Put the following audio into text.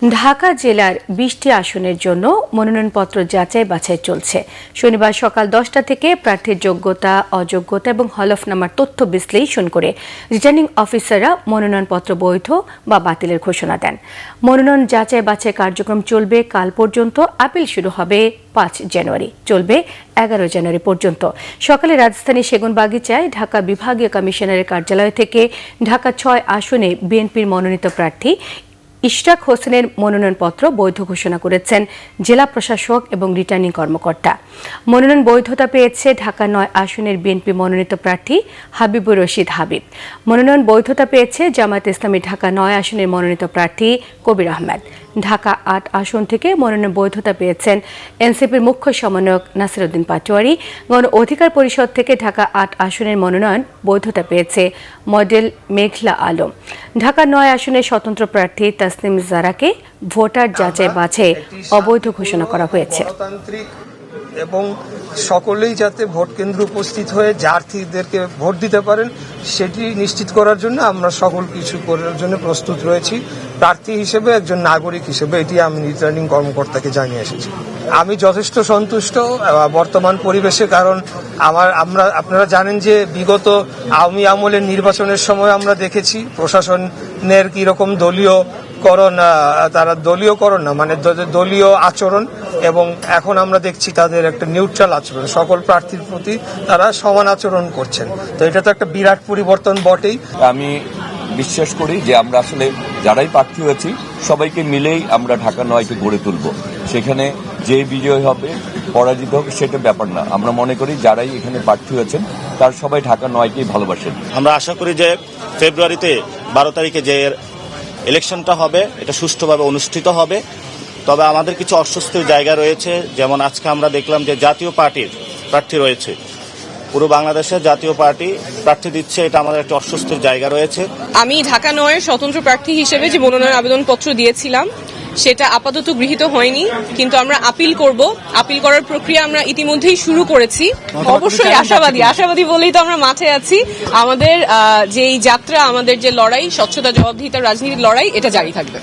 ঢাকা জেলার ২০টি আসনের জন্য মনোনয়নপত্র যাচাই বাছাই চলছে। শনিবার সকাল ১০টা থেকে প্রার্থীর যোগ্যতা, অযোগ্যতা এবং হলফনামার তথ্য বিশ্লেষণ করে রিটার্নিং অফিসাররা মনোনয়নপত্র বৈধ বা বাতিলের ঘোষণা দেন। মনোনয়ন যাচাই বাছাই কার্যক্রম চলবে কাল পর্যন্ত। আপিল শুরু হবে ৫ জানুয়ারি, চলবে ১১ জানুয়ারি পর্যন্ত। সকালে রাজধানী সেগুনবাগিচায় ঢাকা বিভাগীয় কমিশনারের কার্যালয় থেকে ঢাকা ৬ আসনে বিএনপির মনোনীত প্রার্থী ইশরাক হোসেনের মনোনয়নপত্র বৈধ ঘোষণা করেছেন জেলা প্রশাসক এবং রিটার্নিং কর্মকর্তা। মনোনয়ন বৈধতা পেয়েছে ঢাকা ৯ আসনের বিএনপি মনোনীত প্রার্থী হাবিবুর রশিদ হাবিব। মনোনয়ন বৈধতা পেয়েছে জামায়াতে ইসলামী ঢাকা ৯ আসনের মনোনীত প্রার্থী কবির আহমেদ। ঢাকা ৮ আসন থেকে মনোনয়ন বৈধতা পেয়েছেন এনসিপির মুখ্য সমন্বয়ক নাসির উদ্দিন পাটোয়ারি। গণ অধিকার পরিষদ থেকে ঢাকা ৮ আসনের মনোনয়ন বৈধতা পেয়েছে মডেল মেঘলা আলম। ঢাকা ৯ আসনের স্বতন্ত্র প্রার্থী তাসনিম জারাকে ভোটার যাচাই বাছাই অবৈধ ঘোষণা করা হয়েছে। এবং সকলেই যাতে ভোট কেন্দ্রে উপস্থিত হয়ে প্রার্থীদেরকে ভোট দিতে পারেন সেটি নিশ্চিত করার জন্য আমরা সকল কিছু করার জন্য প্রস্তুত রয়েছি। প্রার্থী হিসেবে, একজন নাগরিক হিসেবে এটি আমি রিটার্নিং কর্মকর্তাকে জানিয়ে এসেছি। আমি যথেষ্ট সন্তুষ্ট বর্তমান পরিবেশে, কারণ আপনারা জানেন যে বিগত আওয়ামী আমলের নির্বাচনের সময় আমরা দেখেছি প্রশাসনের কিরকম দলীয় আচরণ, এবং এখন আমরা দেখছি তাদের একটা নিউট্রাল আচরণ। সকল প্রার্থীর প্রতি তারা সমান আচরণ করছেন। তো এটা তো একটা বিরাট পরিবর্তন বটেই। আমি বিশ্বাস করি যে আমরা আসলে যারাই প্রার্থী হয়েছি সবাইকে মিলেই আমরা ঢাকা ৯কে গড়ে তুলব। সেখানে যে বিজয় হবে, পরাজিত হবে, সেটা ব্যাপার না। আমরা মনে করি যারাই এখানে প্রার্থী হয়েছেন তার সবাই ঢাকা 9কেই ভালোবাসেন। আমরা আশা করি যে ফেব্রুয়ারিতে ১২ তারিখে যে ইলেকশনটা হবে এটা সুষ্ঠুভাবে অনুষ্ঠিত হবে। তবে আমাদের কিছু অস্বস্তির জায়গা রয়েছে, যেমন আজকে আমরা দেখলাম যে জাতীয় পার্টির প্রার্থী রয়েছে, পুরো বাংলাদেশের জাতীয় পার্টি প্রার্থী দিচ্ছে, এটা আমাদের একটা অস্বস্তির জায়গা রয়েছে। আমি ঢাকা ৯-এর স্বতন্ত্র প্রার্থী হিসেবে যে মনোনয়ন আবেদনপত্র দিয়েছিলাম সেটা আপাতত গৃহীত হয়নি, কিন্তু আমরা আপিল করব। আপিল করার প্রক্রিয়া আমরা ইতিমধ্যেই শুরু করেছি। অবশ্যই আশাবাদী বলেই তো আমরা মাঠে আছি। আমাদের যে যাত্রা, আমাদের যে লড়াই, স্বচ্ছতা জবাবদিহিতার রাজনীতির লড়াই, এটা জারি থাকবে।